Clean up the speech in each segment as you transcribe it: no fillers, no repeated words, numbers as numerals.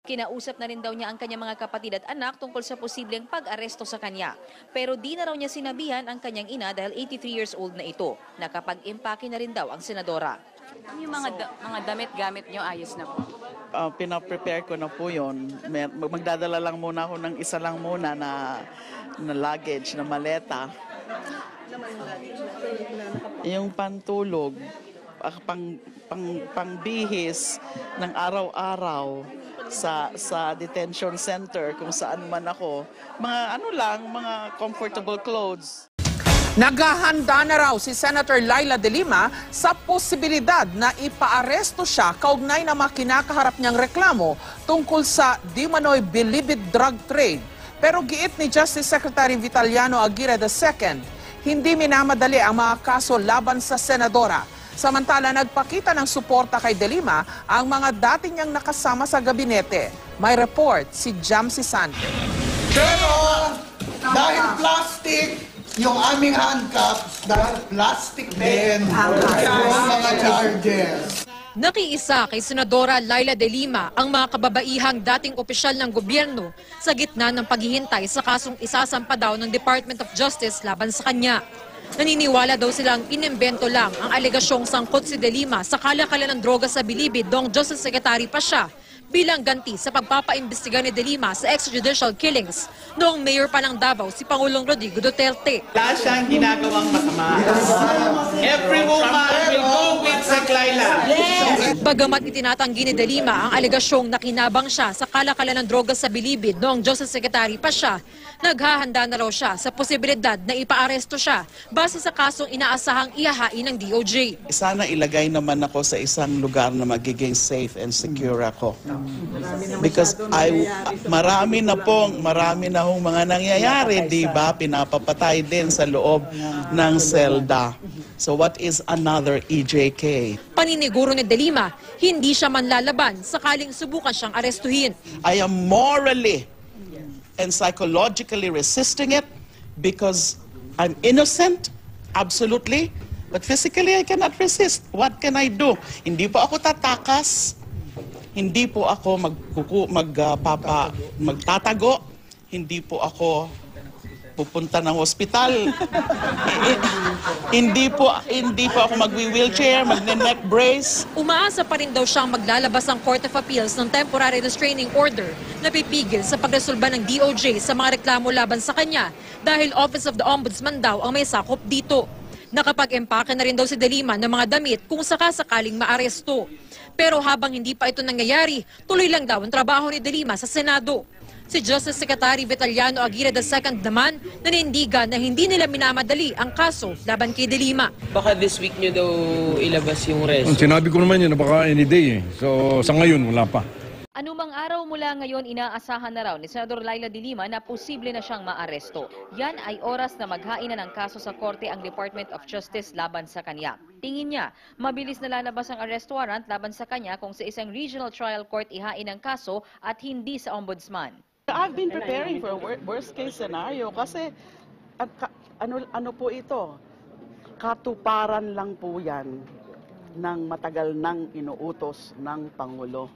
Kinausap na rin daw niya ang kanyang mga kapatid at anak tungkol sa posibleng pag-aresto sa kanya. Pero di na raw niya sinabihan ang kanyang ina dahil 83 years old na ito. Nakapag-impake na rin daw ang senadora. Yung mga damit gamit nyo, ayos na po? Pinaprepare ko na po yun. Magdadala lang muna ako ng isa lang muna na luggage, na maleta. Yung pantulog, pangbihis ng araw-araw sa detention center kung saan man ako. Mga comfortable clothes. Naghahanda na raw si Senator Laila De Lima sa posibilidad na ipaaresto siya kaugnay na mga kinakaharap niyang reklamo tungkol sa di manoy bilibid drug trade. Pero giit ni Justice Secretary Vitaliano Aguirre II, hindi minamadali ang mga kaso laban sa senadora. Samantala, nagpakita ng suporta kay De Lima ang mga dati niyang nakasama sa gabinete. May report si Jamsi Santos. Pero dahil plastic, yung aming handcuffs, dahil plastic din yung mga charges. Nakiisa kay Senadora Laila De Lima ang mga kababaihang dating opisyal ng gobyerno sa gitna ng paghihintay sa kasong isasampa daw ng Department of Justice laban sa kanya. Naniniwala daw silang inimbento lang ang alegasyong sangkot si De Lima sa kalakalan ng droga sa Bilibid noong Justice Secretary pa siya bilang ganti sa pagpapaimbestiga ni De Lima sa extrajudicial killings noong mayor pa ng Davao si Pangulong Rodrigo Duterte. Wala siyang ginagawang masama. Every woman will go with Laila. Bagamat itinatanggi ni De Lima ang alegasyong nakinabang siya sa kalakalan ng droga sa Bilibid noong Justice Secretary pa siya, naghahanda na raw siya sa posibilidad na ipaaresto siya base sa kasong inaasahang ihahain ng DOJ. Sana ilagay naman ako sa isang lugar na magiging safe and secure ako. Because marami na hong mga nangyayari, di ba? Pinapapatay din sa loob ng selda. So what is another EJK? Paniniguro ni De Lima, hindi siya manlalaban sakaling subukan siyang arestuhin. I am morally and psychologically resisting it because I'm innocent, absolutely. But physically, I cannot resist. What can I do? Hindi po ako tatakas. Hindi po ako magtatago. Hindi po ako pupunta ng ospital. Hindi po ako magwi-wheelchair, magne-neck brace. Umaasa pa rin daw siyang maglalabas ang Court of Appeals ng temporary restraining order na pipigil sa pagresolba ng DOJ sa mga reklamo laban sa kanya dahil Office of the Ombudsman daw ang may sakop dito. Nakapag-empake na rin daw si De Lima ng mga damit kung sakasakaling maaresto. Pero habang hindi pa ito nangyayari, tuloy lang daw ang trabaho ni De Lima sa Senado. Si Justice Secretary Vitaliano Aguirre II naman nanindigan na hindi nila minamadali ang kaso laban kay De Lima. Baka this week nyo daw ilabas yung reso. Sinabi ko naman yun na baka any day eh. So sa ngayon wala pa. Anumang araw mula ngayon, inaasahan na raw ni Senador Laila De Lima na posible na siyang maaresto. Yan ay oras na maghain na ng kaso sa korte ang Department of Justice laban sa kanya. Tingin niya, mabilis na lalabas ang arrest warrant laban sa kanya kung sa isang regional trial court ihain ang kaso at hindi sa ombudsman. I've been preparing for a worst case scenario kasi ano po ito? Katuparan lang po yan ng matagal nang inuutos ng Pangulo.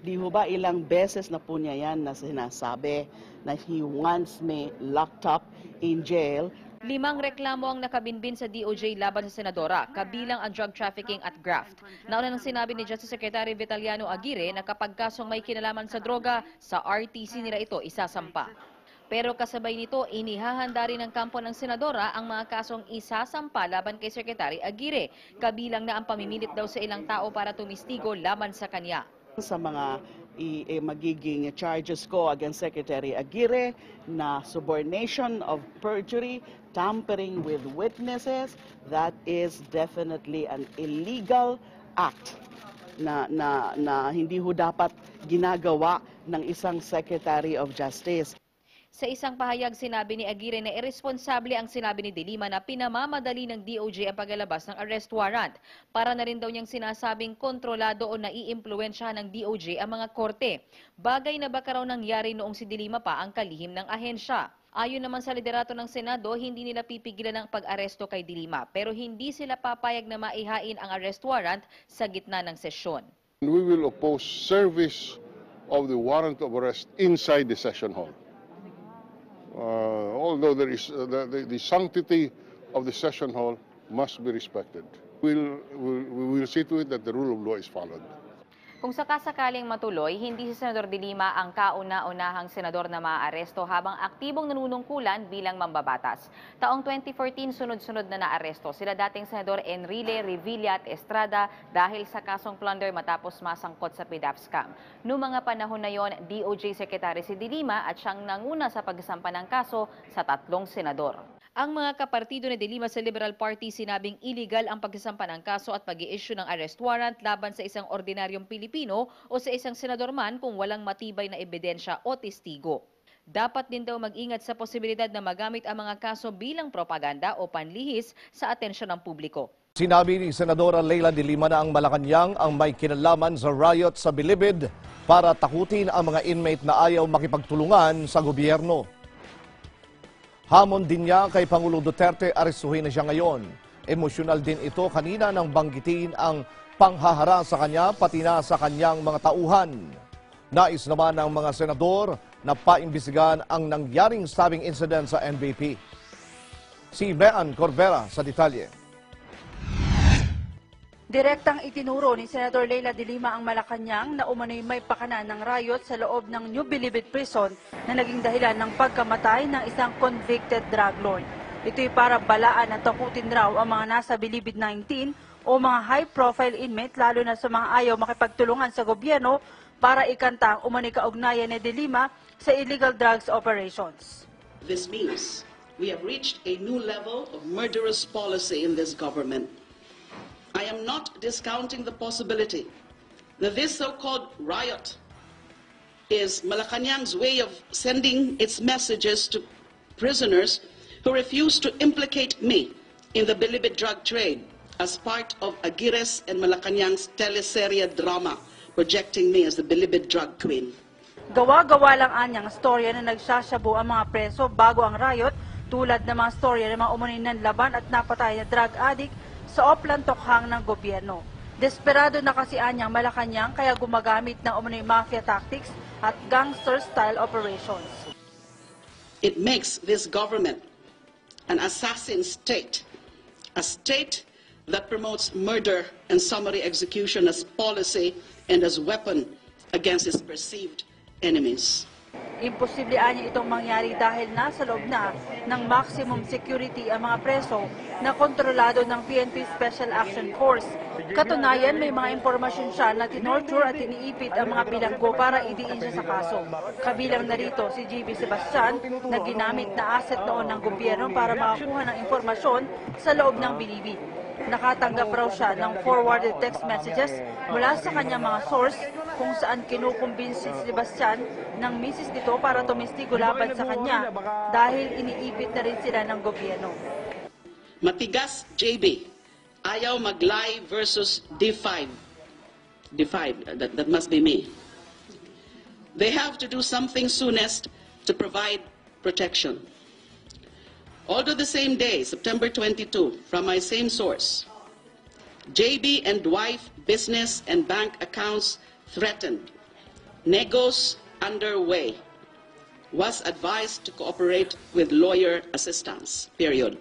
Di ho ba ilang beses na po niya yan na sinasabi na he wants me locked up in jail. 5 reklamo ang nakabinbin sa DOJ laban sa senadora, kabilang ang drug trafficking at graft. Nauna nang sinabi ni Justice Secretary Vitaliano Aguirre na kapag kasong may kinalaman sa droga, sa RTC nila ito isasampa. Pero kasabay nito, inihahanda rin ng kampo ng senadora ang mga kasong isasampa laban kay Secretary Aguirre, kabilang na ang pamimilit daw sa ilang tao para tumistigo laban sa kanya. Sa mga magiging charges ko against Secretary Aguirre na subornation of perjury, tampering with witnesses, that is definitely an illegal act na hindi ho dapat ginagawa ng isang Secretary of Justice. Sa isang pahayag, sinabi ni Aguirre na irresponsable ang sinabi ni De Lima na pinamamadali ng DOJ ang paglalabas ng arrest warrant. Para na rin daw niyang sinasabing kontrolado o naiimpluwensyahan ng DOJ ang mga korte. Bagay na baka raw nangyari noong si De Lima pa ang kalihim ng ahensya. Ayon naman sa liderato ng Senado, hindi nila pipigilan ang pag-aresto kay De Lima, pero hindi sila papayag na maihain ang arrest warrant sa gitna ng sesyon. We will oppose service of the warrant of arrest inside the session hall. Although there is the sanctity of the session hall must be respected. We will see to it that the rule of law is followed. Kung sakasakaling matuloy, hindi si Senador De Lima ang kauna-unahang senador na maaaresto habang aktibong nanunungkulan bilang mambabatas. Taong 2014, sunod-sunod na naaresto sila dating Senador Enrile, Revilla at Estrada dahil sa kasong plunder matapos masangkot sa PDAP scam. Noong mga panahon na yon, DOJ Secretary si De Lima at siyang nanguna sa pagsampa ng kaso sa 3 senador. Ang mga kapartido ni De Lima sa Liberal Party sinabing illegal ang pagsasampa ng kaso at pag-i-issue ng arrest warrant laban sa isang ordinaryong Pilipino o sa isang senador man kung walang matibay na ebidensya o testigo. Dapat din daw mag-ingat sa posibilidad na magamit ang mga kaso bilang propaganda o panlihis sa atensyon ng publiko. Sinabi ni Senadora Leila De Lima na ang Malacanang ang may kinalaman sa riot sa Bilibid para takutin ang mga inmate na ayaw makipagtulungan sa gobyerno. Hamon din niya kay Pangulong Duterte, arestuhin na siya ngayon. Emosyonal din ito kanina nang banggitin ang panghahara sa kanya pati na sa kanyang mga tauhan. Nais naman ng mga senador na paimbisigan ang nangyaring stabbing incident sa NBP. Si Mean Corbera sa detalye. Direktang itinuro ni Senador Leila De Lima ang Malacanang na umano'y may pakana ng riot sa loob ng New Bilibid Prison na naging dahilan ng pagkamatay ng isang convicted drug lord. Ito'y para balaan at takutin raw ang mga nasa Bilibid 19 o mga high-profile inmate lalo na sa mga ayaw makipagtulungan sa gobyerno para ikanta ang umano'y kaugnayan ni De Lima sa illegal drugs operations. This means we have reached a new level of murderous policy in this government. I am not discounting the possibility that this so-called riot is Malacanang's way of sending its messages to prisoners who refuse to implicate me in the Bilibid drug trade as part of Aguirre's and Malacanang's teleserye drama projecting me as the Bilibid drug queen. Gawa-gawa lang anyang storya na nagsasyabu ang mga preso bago ang riot tulad ng mga storya ng mga umunin ng laban at napatay na drug addict sa oplantokhang ng gobyerno. Desperado na kasi anyang Malacanang kaya gumagamit ng umano'y mafia tactics at gangster-style operations. It makes this government an assassin state, a state that promotes murder and summary execution as policy and as weapon against its perceived enemies. Imposible anya itong mangyari dahil nasa loob na ng maximum security ang mga preso na kontrolado ng PNP Special Action Force. Katunayan, may mga impormasyon siya na tinorture at iniipit ang mga bilanggo para idiin siya sa kaso. Kabilang narito si GB Sebastian na ginamit na asset noon ng gobyerno para makakuha ng impormasyon sa loob ng Bilibid. Nakatanggap raw siya ng forwarded text messages mula sa kanyang mga source kung saan kinukumbinsi si Sebastian ng misis nito para tumistigo laban sa kanya dahil iniipit na rin sila ng gobyerno. Matigas JB, ayaw mag-lie versus D5. D5, that must be me. They have to do something soonest to provide protection. Although the same day, September 22, from my same source, JB and wife business and bank accounts threatened, negos underway, was advised to cooperate with lawyer assistance, period.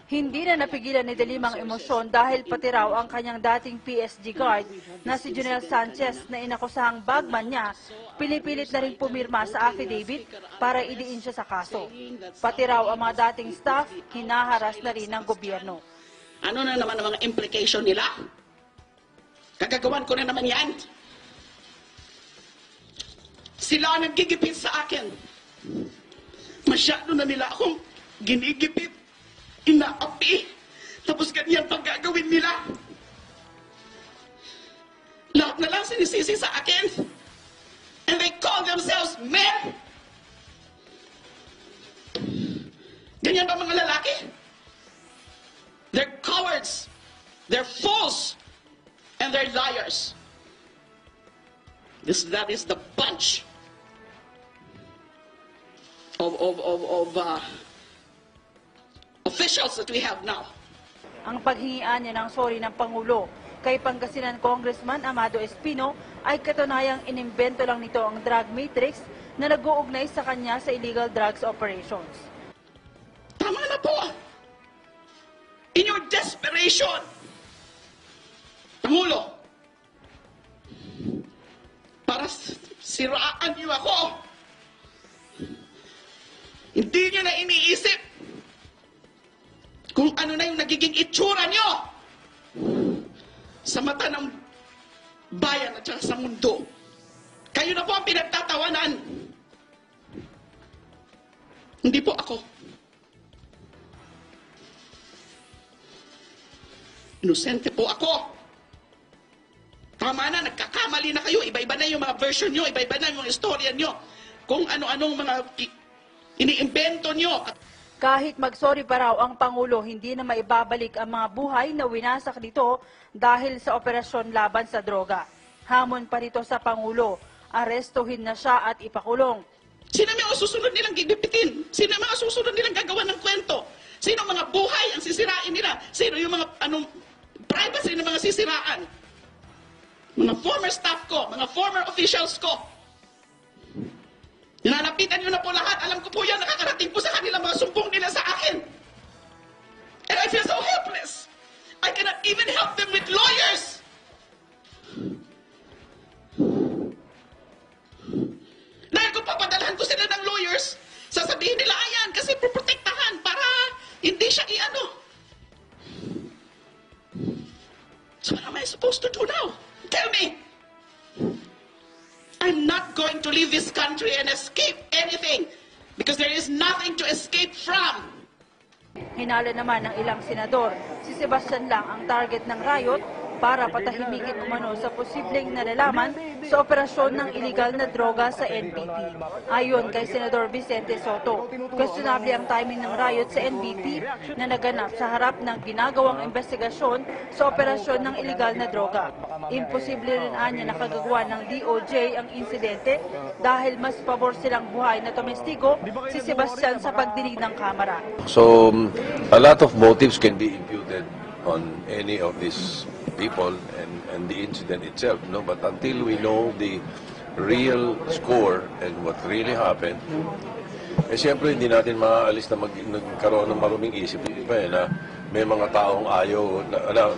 Hindi na napigilan ni De Lima ang emosyon dahil pati raw ang kanyang dating PSG guard na si Junel Sanchez na inakusahang bagman niya, pinipilit na rin pumirma sa affidavit para idiin siya sa kaso. Pati raw ang mga dating staff, hinaharas na rin ng gobyerno. Ano na naman ang mga implication nila? Kagagawan ko na naman yan. Sila ang nagigipit sa akin. Masyado na nila akong ginigipit. Inaapi. Tapos ganyan pang gagawin nila. Lahat na lang sinisisi sa akin. And they call themselves men. Ganyan ba mga lalaki? They're cowards. They're fools. And they're liars. That is the bunch of officials that we have now. Ang paghingian niya ng sorry ng Pangulo, Kay Pangasinan Congressman Amado Espino ay katunayang inimbento lang nito ang drug matrix na nag-uugnay sa kanya sa illegal drugs operations. Tama na po! In your desperation, Pangulo, para siraan niyo ako, hindi niyo na iniisip kung ano na yung nagiging itsura niyo sa mata ng bayan at saka sa mundo. Kayo na po ang pinagtatawanan. Hindi po ako. Inosente po ako. Tama na, nagkakamali na kayo. Iba-iba na yung mga version nyo, iba-iba na yung istorya nyo. Kung ano-anong mga iniimbento nyo. Kahit magsorry pa raw ang Pangulo, hindi na maibabalik ang mga buhay na winasak nito dahil sa operasyon laban sa droga. Hamon pa rito sa Pangulo, arestuhin na siya at ipakulong. Sino mga susunod nilang gigipitin? Sino mga susunod nilang gagawa ng kwento? Sino mga buhay ang sisirain nila? Sino yung mga privacy ng mga sisiraan? Mga former staff ko, mga former officials ko. Nilalapitan nyo na po lahat. Alam ko po yan, nakakarating po sa kanila mga sumbong nila sa akin. And I feel so helpless. I cannot even help them with lawyers. Dahil kung papadalahan ko sila ng lawyers, sasabihin nila, ayan, kasi protektahan para hindi siya i-ano. So what am I supposed to do now? Tell me. I'm not going to leave this country and escape anything because there is nothing to escape from. Hinala naman ng ilang senador, si Sebastian lang ang target ng riot para patahimikin umano sa posibleng nalalaman sa operasyon ng iligal na droga sa NPP. Ayon kay Senador Vicente Soto, questionable ang timing ng riot sa NPP na naganap sa harap ng ginagawang investigasyon sa operasyon ng iligal na droga. Imposible rin anya nakagagawa ng DOJ ang insidente dahil mas pabor silang buhay na domestiko si Sebastian sa pagdinig ng Kamara. So, a lot of motives can be imputed on any of these people and the incident itself, no? But until we know the real score and what really happened, siyempre hindi natin maaalis na nagkaroon ng maruming isip na may mga taong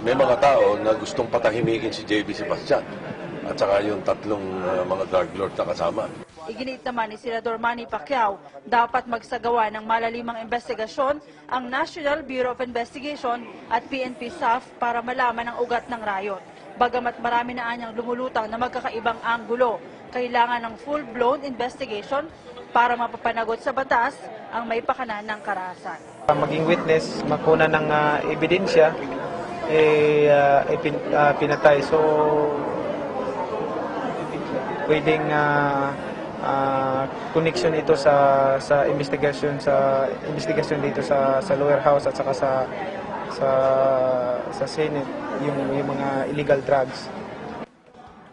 may mga tao na gustong patahimikin si JB Sebastian at saka yung tatlong mga drug lord na kasama. Iginit naman ni Senador Manny Pacquiao, dapat magsagawa ng malalimang investigasyon ang National Bureau of Investigation at PNP SAF para malaman ang ugat ng riot. Bagamat marami na anyang lumulutang na magkakaibang anggulo, kailangan ng full-blown investigation para mapapanagot sa batas ang may pakanan ng karahasan. Maging witness, makuna ng ebidensya, pinatay. So, pwedeng connection ito sa investigation dito sa lower house at saka sa Senate yung mga illegal drugs.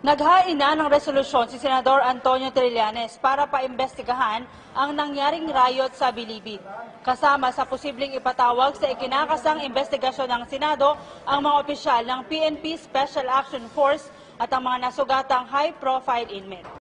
Naghain na ng resolusyon si Senador Antonio Trillanes para paimbestigahan ang nangyaring riot sa Bilibid. Kasama sa posibleng ipatawag sa ikinakasang investigasyon ng Senado ang mga opisyal ng PNP Special Action Force at ang mga nasugatang high-profile inmate.